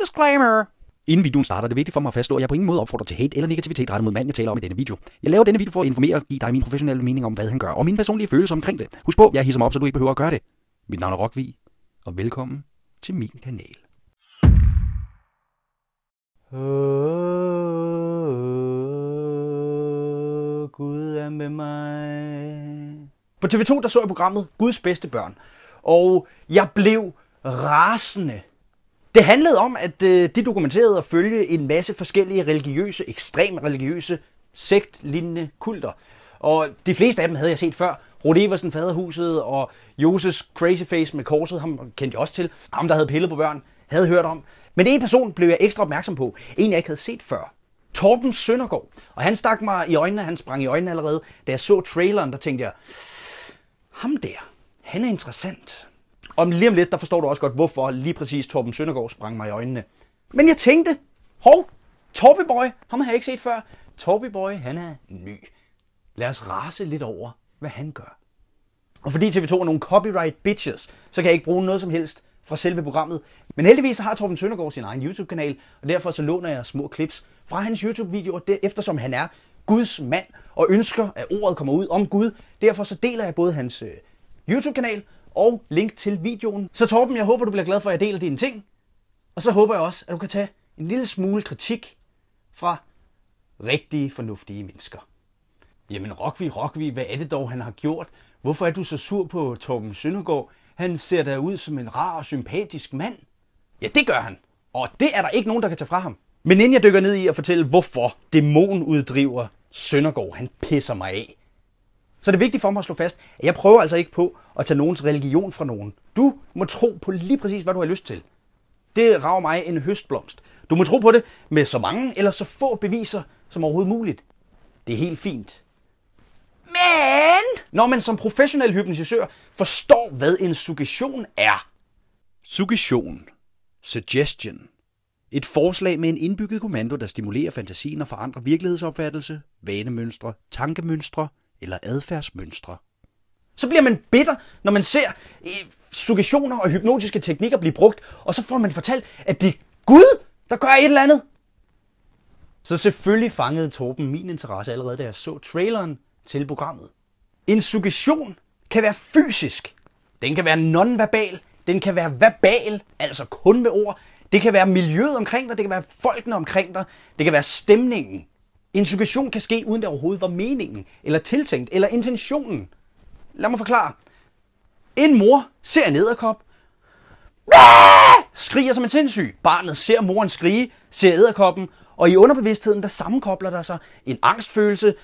Disclaimer! Inden videoen starter, er det vigtigt for mig at fastslå, at jeg på ingen måde opfordrer til hate eller negativitet rettet mod manden, jeg taler om i denne video. Jeg laver denne video for at informere og give dig min professionelle mening om, hvad han gør, og mine personlige følelser omkring det. Husk på, jeg hisser mig op, så du ikke behøver at gøre det. Mit navn er Rockvig, og velkommen til min kanal. Gud er med mig. På TV2 der så jeg programmet Guds bedste børn, og jeg blev rasende. Det handlede om, at de dokumenterede at følge en masse forskellige religiøse, ekstremt religiøse, sektlignende kulter. Og de fleste af dem havde jeg set før. Rudi Eversen, Faderhuset, og Joses Crazyface med korset, ham kendte jeg også til. Ham, der havde pillet på børn, havde hørt om. Men en person blev jeg ekstra opmærksom på. En, jeg ikke havde set før. Torben Søndergaard. Og han stak mig i øjnene, han sprang i øjnene allerede. Da jeg så traileren, der tænkte jeg, ham der, han er interessant. Og lige om lidt, der forstår du også godt, hvorfor lige præcis Torben Søndergaard sprang mig i øjnene. Men jeg tænkte, Torby Boy, ham har jeg ikke set før. Torby Boy, han er ny. Lad os rase lidt over, hvad han gør. Og fordi TV2 er nogle copyright bitches, så kan jeg ikke bruge noget som helst fra selve programmet. Men heldigvis så har Torben Søndergaard sin egen YouTube-kanal, og derfor så låner jeg små clips fra hans YouTube-videoer, eftersom han er Guds mand og ønsker, at ordet kommer ud om Gud. Derfor så deler jeg både hans YouTube-kanal og link til videoen. Så Torben, jeg håber, du bliver glad for, at jeg deler dine ting. Og så håber jeg også, at du kan tage en lille smule kritik fra rigtige, fornuftige mennesker. Jamen Rockvig, hvad er det dog, han har gjort? Hvorfor er du så sur på Torben Søndergaard? Han ser da ud som en rar og sympatisk mand. Ja, det gør han. Og det er der ikke nogen, der kan tage fra ham. Men inden jeg dykker ned i at fortælle, hvorfor dæmonuddriver Søndergaard, han pisser mig af, så er det vigtigt for mig at slå fast, at jeg prøver altså ikke på at tage nogens religion fra nogen. Du må tro på lige præcis, hvad du har lyst til. Det rager mig en høstblomst. Du må tro på det med så mange eller så få beviser som overhovedet muligt. Det er helt fint. Men når man som professionel hypnotisør forstår, hvad en suggestion er. Suggestion. Suggestion. Et forslag med en indbygget kommando, der stimulerer fantasien og forandrer virkelighedsopfattelse, vanemønstre, tankemønstre eller adfærdsmønstre. Så bliver man bitter, når man ser suggestioner og hypnotiske teknikker blive brugt, og så får man fortalt, at det er Gud, der gør et eller andet. Så selvfølgelig fangede Torben min interesse allerede, da jeg så traileren til programmet. En suggestion kan være fysisk. Den kan være nonverbal. Den kan være verbal, altså kun med ord. Det kan være miljøet omkring dig. Det kan være folkene omkring dig. Det kan være stemningen. En suggestion kan ske, uden det overhovedet var meningen, eller tiltænkt, eller intentionen. Lad mig forklare. En mor ser en edderkop, skriger som en sindssyg. Barnet ser moren skrige, ser edderkoppen, og i underbevidstheden, der sammenkobler der sig en angstfølelse,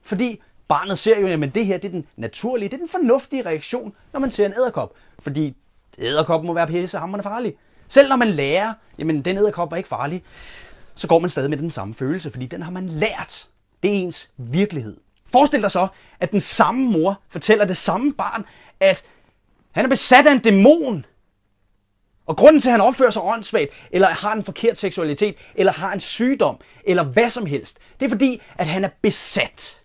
fordi barnet ser jo, at det her det er den naturlige, det er den fornuftige reaktion, når man ser en edderkop. Fordi edderkoppen må være pissehamrende farlig. Selv når man lærer, jamen den edderkop var ikke farlig, så går man stadig med den samme følelse, fordi den har man lært. Det er ens virkelighed. Forestil dig så, at den samme mor fortæller det samme barn, at han er besat af en dæmon. Og grunden til, at han opfører sig åndssvagt, eller har en forkert seksualitet, eller har en sygdom, eller hvad som helst, det er fordi, at han er besat.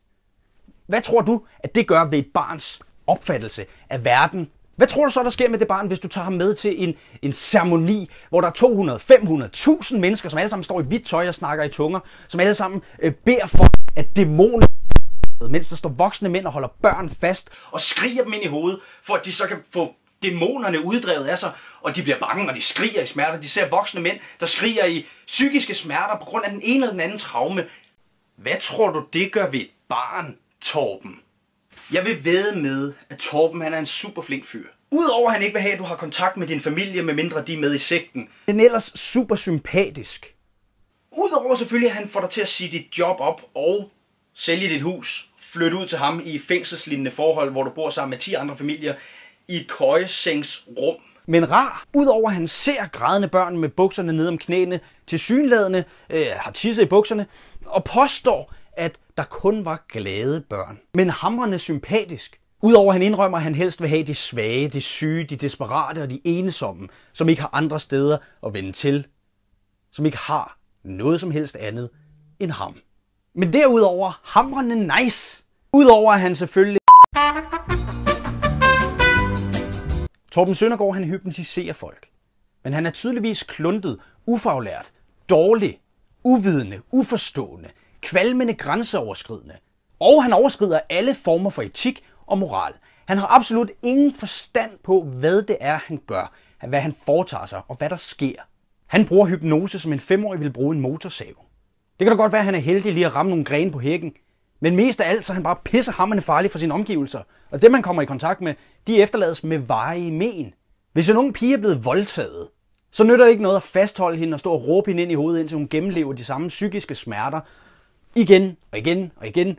Hvad tror du, at det gør ved et barns opfattelse af verden? Hvad tror du så, der sker med det barn, hvis du tager ham med til en ceremoni, hvor der er 200, 500, 1000 mennesker, som alle sammen står i hvidt tøj og snakker i tunger, som alle sammen beder for, at dæmoner, mens der står voksne mænd og holder børn fast og skriger dem ind i hovedet, for at de så kan få dæmonerne uddrevet af sig, og de bliver bange, og de skriger i smerter. De ser voksne mænd, der skriger i psykiske smerter på grund af den ene eller den anden traume. Hvad tror du, det gør ved et barn, Torben? Jeg vil vædde med, at Torben han er en super flink fyr. Udover at han ikke vil have, at du har kontakt med din familie, medmindre de er med i sekten. Den er ellers super sympatisk. Udover selvfølgelig, at han får dig til at sige dit job op og sælge dit hus. Flytte ud til ham i fængselslignende forhold, hvor du bor sammen med 10 andre familier i et køjesengsrum. Men rar, udover at han ser grædende børn med bukserne ned om knæene, tilsyneladende har tisset i bukserne, og påstår, at der kun var glade børn. Men hamrende sympatisk. Udover at han indrømmer, at han helst vil have de svage, de syge, de desperate og de ensomme, som ikke har andre steder at vende til. Som ikke har noget som helst andet end ham. Men derudover hamrende nice. Udover at han selvfølgelig... Torben Søndergaard, han hypnotiserer folk. Men han er tydeligvis kluntet, ufaglært, dårlig, uvidende, uforstående, kvalmende, grænseoverskridende. Og han overskrider alle former for etik og moral. Han har absolut ingen forstand på, hvad det er, han gør, hvad han foretager sig og hvad der sker. Han bruger hypnose, som en 5-årig vil bruge en motorsav. Det kan da godt være, at han er heldig lige at ramme nogle grene på hækken. Men mest af alt, så er han bare pissehamrende farlig for sine omgivelser. Og dem, man kommer i kontakt med, de efterlades med varige men. Hvis en ung pige er blevet voldtaget, så nytter det ikke noget at fastholde hende og stå og råbe hende ind i hovedet, indtil hun gennemlever de samme psykiske smerter. Igen og igen og igen,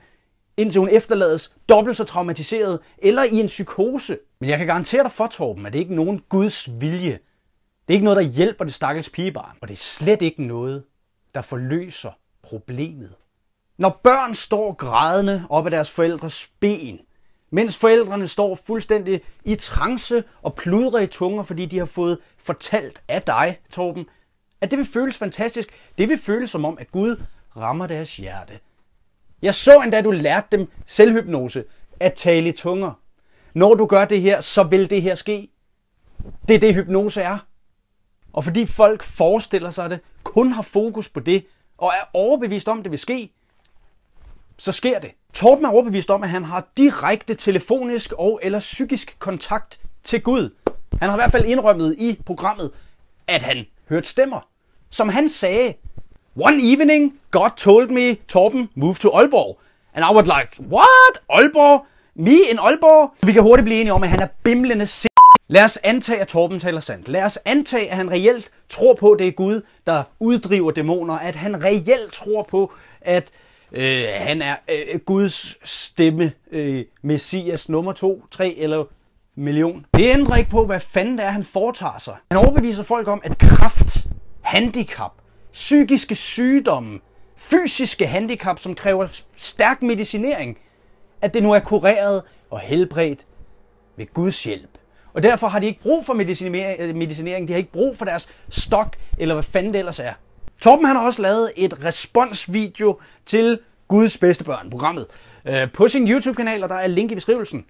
indtil hun efterlades dobbelt så traumatiseret eller i en psykose. Men jeg kan garantere dig for, Torben, at det ikke er nogen Guds vilje. Det er ikke noget, der hjælper det stakkels pigebarn. Og det er slet ikke noget, der forløser problemet. Når børn står grædende op ad deres forældres ben, mens forældrene står fuldstændig i trance og pludrer i tunger, fordi de har fået fortalt af dig, Torben, at det vil føles fantastisk. Det vil føles som om, at Gud rammer deres hjerte. Jeg så endda, at du lærte dem selvhypnose, at tale i tunger. Når du gør det her, så vil det her ske. Det er det, hypnose er. Og fordi folk forestiller sig det, kun har fokus på det, og er overbevist om, det vil ske, så sker det. Torben er overbevist om, at han har direkte telefonisk og eller psykisk kontakt til Gud. Han har i hvert fald indrømmet i programmet, at han hørte stemmer. Som han sagde, "One evening, God told me, Torben, move to Aalborg." And I was like, what? Aalborg? Me in Aalborg? Vi kan hurtigt blive enige om, at han er bimlende sind. Lad os antage, at Torben taler sandt. Lad os antage, at han reelt tror på, at det er Gud, der uddriver dæmoner. At han reelt tror på, at han er Guds stemme, Messias nummer 2, 3 eller million. Det ændrer ikke på, hvad fanden det er, han foretager sig. Han overbeviser folk om, at kræft, handicap, psykiske sygdomme, fysiske handicap, som kræver stærk medicinering, at det nu er kureret og helbredt ved Guds hjælp. Og derfor har de ikke brug for medicinering, de har ikke brug for deres stok, eller hvad fanden det ellers er. Torben han har også lavet et responsvideo til Guds bedste børn, programmet, på sin YouTube-kanal, og der er link i beskrivelsen.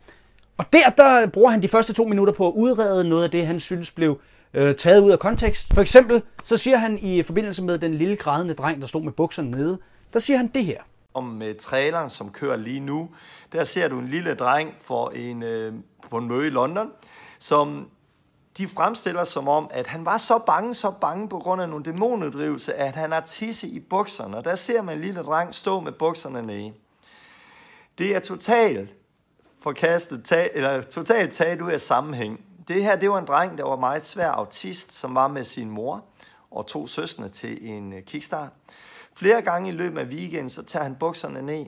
Og der bruger han de første 2 minutter på at udrede noget af det, han synes blev taget ud af kontekst. For eksempel, så siger han i forbindelse med den lille grædende dreng, der stod med bukserne nede, der siger han det her. Om traileren, som kører lige nu, der ser du en lille dreng på en møde i London, som de fremstiller som om, at han var så bange på grund af nogle dæmonuddrivelse, at han har tisse i bukserne. Og der ser man en lille dreng stå med bukserne nede. Det er totalt taget ud af sammenhæng. Det her, det var en dreng, der var meget svær autist, som var med sin mor og 2 søstre til en kickstart. Flere gange i løbet af weekenden, så tager han bukserne ned.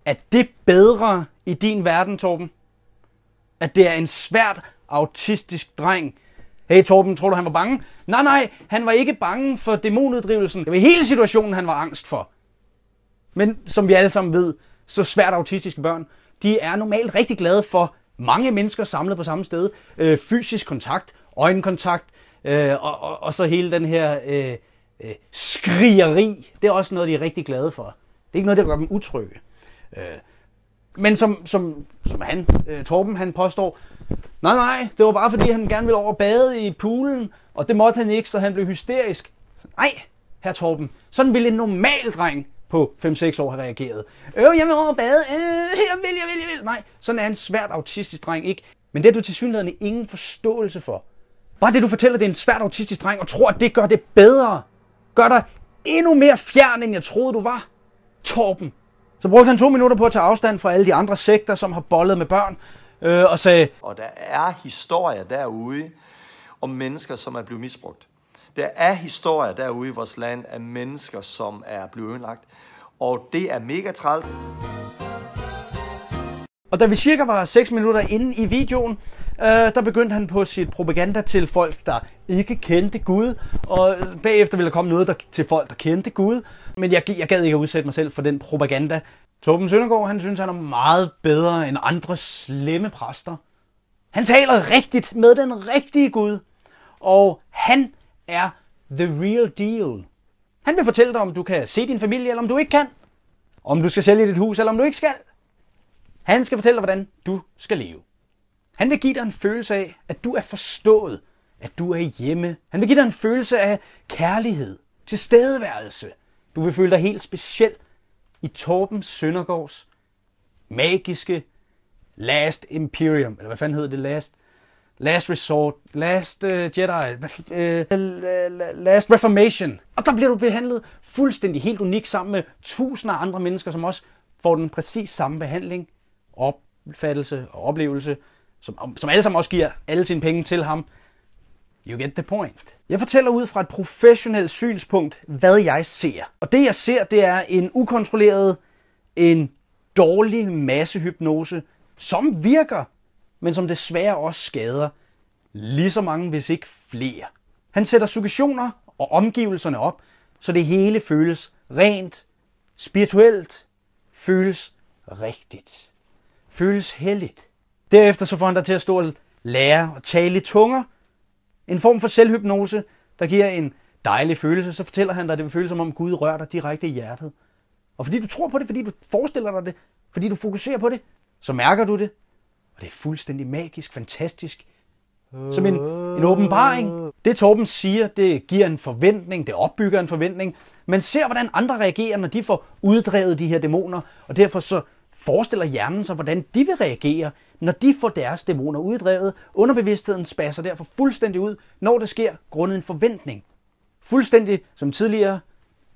Er det bedre i din verden, Torben? At det er en svært autistisk dreng? Hey Torben, tror du han var bange? Nej, han var ikke bange for dæmonuddrivelsen. Det var hele situationen, han var angst for. Men som vi alle sammen ved, så svært autistiske børn, de er normalt rigtig glade for mange mennesker samlet på samme sted. Fysisk kontakt, øjenkontakt, og så hele den her skrigeri. Det er også noget, de er rigtig glade for. Det er ikke noget, der gør dem utrygge. Men som han, Torben, han påstår, nej, det var bare fordi, han gerne ville over bade i poolen, og det måtte han ikke, så han blev hysterisk. Nej, herr Torben, sådan ville en normal dreng på 5-6 år have reageret. Jeg vil over bade, jeg vil. Nej, sådan er en svært autistisk dreng ikke. Men det har du tilsyneladende ingen forståelse for. Bare det, du fortæller, det er en svært autistisk dreng, og tror, at det gør det bedre. Gør dig endnu mere fjern, end jeg troede, du var. Torben. Så brugte han 2 minutter på at tage afstand fra alle de andre sekter, som har bollet med børn, og sagde... Og der er historier derude om mennesker, som er blevet misbrugt. Der er historier derude i vores land af mennesker, som er blevet ødelagt. Og det er mega træls. Og da vi cirka var 6 minutter inde i videoen, der begyndte han på sit propaganda til folk, der ikke kendte Gud. Og bagefter ville der komme noget til folk, der kendte Gud. Men jeg gad ikke at udsætte mig selv for den propaganda. Torben Søndergaard, han synes, han er meget bedre end andre slemme præster. Han taler rigtigt med den rigtige Gud. Og han er the real deal. Han vil fortælle dig, om du kan se din familie, eller om du ikke kan. Om du skal sælge dit hus, eller om du ikke skal. Han skal fortælle dig, hvordan du skal leve. Han vil give dig en følelse af, at du er forstået. at du er hjemme. Han vil give dig en følelse af kærlighed, tilstedeværelse. Du vil føle dig helt speciel i Torben Søndergaards magiske Last Imperium, eller hvad fanden hedder det? Last Resort, Last Jedi, Last Reformation. Og der bliver du behandlet fuldstændig helt unik sammen med tusinder af andre mennesker, som også får den præcis samme behandling, opfattelse og oplevelse, som alle sammen også giver alle sine penge til ham. You get the point. Jeg fortæller ud fra et professionelt synspunkt, hvad jeg ser. Og det jeg ser, det er en ukontrolleret, en dårlig massehypnose, som virker, men som desværre også skader lige så mange, hvis ikke flere. Han sætter suggestioner og omgivelserne op, så det hele føles rent, spirituelt, føles rigtigt, føles helligt. Derefter så får han dig til at stå og lære og tale i tunger. En form for selvhypnose, der giver en dejlig følelse. Så fortæller han dig, at det vil føles som om Gud rører dig direkte i hjertet. Og fordi du tror på det, fordi du forestiller dig det, fordi du fokuserer på det, så mærker du det. Og det er fuldstændig magisk, fantastisk. Som en åbenbaring. Det Torben siger, det giver en forventning, det opbygger en forventning. Man ser, hvordan andre reagerer, når de får uddrevet de her dæmoner. Og derfor så forestiller hjernen sig, hvordan de vil reagere, når de får deres dæmoner uddrevet. Underbevidstheden spasser derfor fuldstændig ud, når det sker grundet en forventning. Fuldstændig som tidligere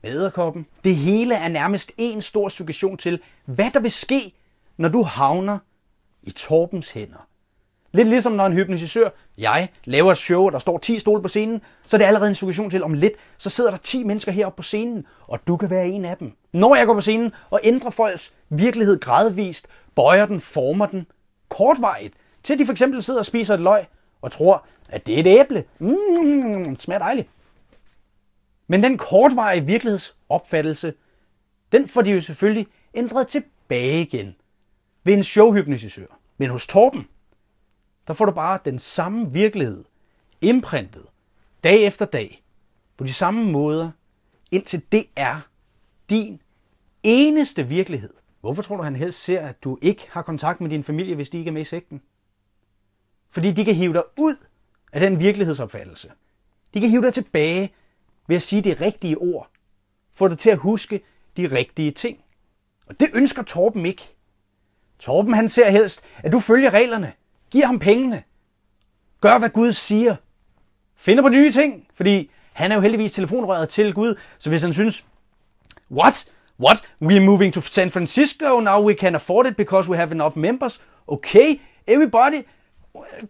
med edderkoppen. Det hele er nærmest en stor suggestion til, hvad der vil ske, når du havner i Torbens hænder. Lidt ligesom når en hypnotisør, jeg, laver et show, og der står 10 stole på scenen, så er det allerede en suggestion til, om lidt, så sidder der 10 mennesker heroppe på scenen, og du kan være en af dem. Når jeg går på scenen og ændrer folks virkelighed gradvist, bøjer den, former den, kortvarigt, til de for eksempel sidder og spiser et løg, og tror, at det er et æble. Det smager dejligt. Men den kortvarige virkelighedsopfattelse, den får de jo selvfølgelig ændret tilbage igen ved en showhypnotisør. Men hos Torben, der får du bare den samme virkelighed, imprintet, dag efter dag, på de samme måder, indtil det er din eneste virkelighed. Hvorfor tror du, han helst ser, at du ikke har kontakt med din familie, hvis de ikke er med i sekten? Fordi de kan hive dig ud af den virkelighedsopfattelse. De kan hive dig tilbage ved at sige de rigtige ord. Få dig til at huske de rigtige ting. Og det ønsker Torben ikke. Torben han ser helst, at du følger reglerne. Giver ham pengene. Gør, hvad Gud siger. Finder på nye ting, fordi han er jo heldigvis telefonrøret til Gud. Så hvis han synes, What? We're moving to San Francisco, now we can afford it because we have enough members. Okay, everybody,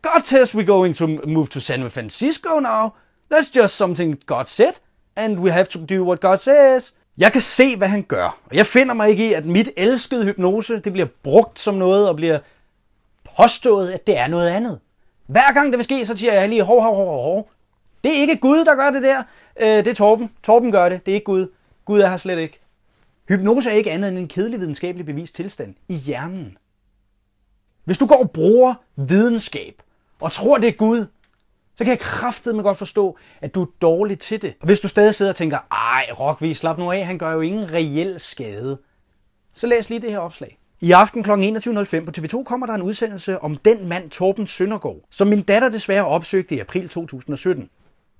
God says we're going to move to San Francisco now. That's just something God said, and we have to do what God says. Jeg kan se, hvad han gør, og jeg finder mig ikke i, at mit elskede hypnose, det bliver brugt som noget, og bliver påstået, at det er noget andet. Hver gang det vil ske, så siger jeg lige, hov. Det er ikke Gud, der gør det der. Det er Torben. Torben gør det. Det er ikke Gud. Gud er her slet ikke. Hypnose er ikke andet end en kedelig videnskabelig bevist tilstand i hjernen. Hvis du går og bruger videnskab og tror, det er Gud, så kan jeg kraftedeme godt forstå, at du er dårlig til det. Og hvis du stadig sidder og tænker, Rockvi, slap nu af, han gør jo ingen reel skade, så læs lige det her opslag. I aften kl. 21.05 på TV2 kommer der en udsendelse om den mand Torben Søndergaard, som min datter desværre opsøgte i april 2017.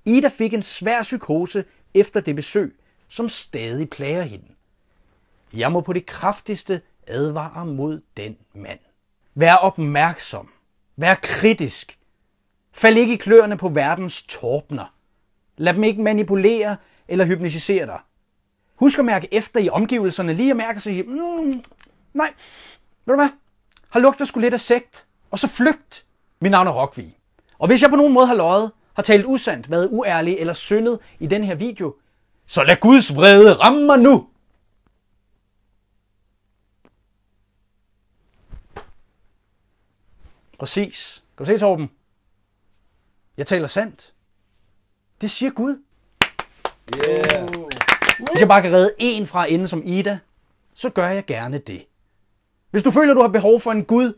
Ida fik en svær psykose efter det besøg, som stadig plager hende. Jeg må på det kraftigste advare mod den mand. Vær opmærksom. Vær kritisk. Fald ikke i kløerne på verdens Torbener. Lad dem ikke manipulere eller hypnotisere dig. Husk at mærke efter i omgivelserne, lige at mærke sig, nej, ved du hvad? Har lugter sgu lidt af sekt, og så flygt. Mit navn er Rockvi. Og hvis jeg på nogen måde har løjet, har talt usandt, været uærlig eller syndet i den her video, så lad Guds vrede ramme mig nu! Præcis. Kan du se, Torben? Jeg taler sandt. Det siger Gud. Yeah. Hvis jeg bare kan redde en fra ende som Ida, så gør jeg gerne det. Hvis du føler, du har behov for en Gud,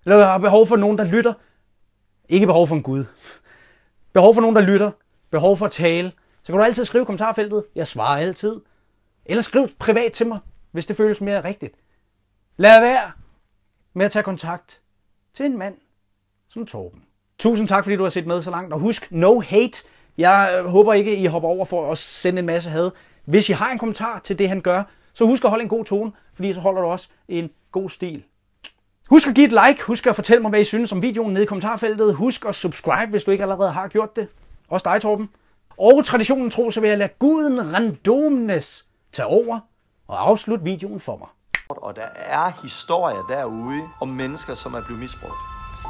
eller har behov for nogen, der lytter, ikke behov for en Gud, behov for nogen, der lytter, behov for at tale, så kan du altid skrive i kommentarfeltet. Jeg svarer altid. Eller skriv privat til mig, hvis det føles mere rigtigt. Lad være med at tage kontakt til en mand som Torben. Tusind tak, fordi du har set med så langt. Og husk, no hate. Jeg håber ikke, I hopper over for at sende en masse had. Hvis I har en kommentar til det, han gør, så husk at holde en god tone, fordi så holder du også en god stil. Husk at give et like. Husk at fortælle mig, hvad I synes om videoen nede i kommentarfeltet. Husk at subscribe, hvis du ikke allerede har gjort det. Også dig, Torben. Og traditionen tro, så vil jeg lade guden randomness tage over og afslutte videoen for mig. Og der er historier derude om mennesker, som er blevet misbrugt.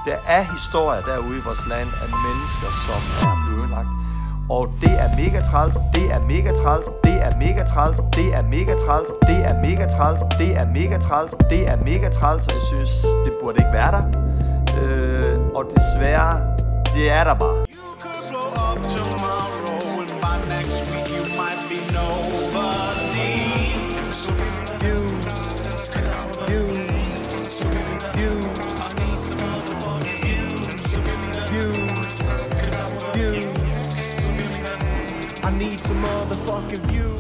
Der er historier derude i vores land af mennesker, som er blevet ødelagt. Og det er mega træls, det er mega træls, det er mega træls, det er mega træls, det er mega træls, det er mega træls, det er mega træls, og jeg synes, det burde ikke være der. Og desværre, det er der bare. I need some motherfucking views.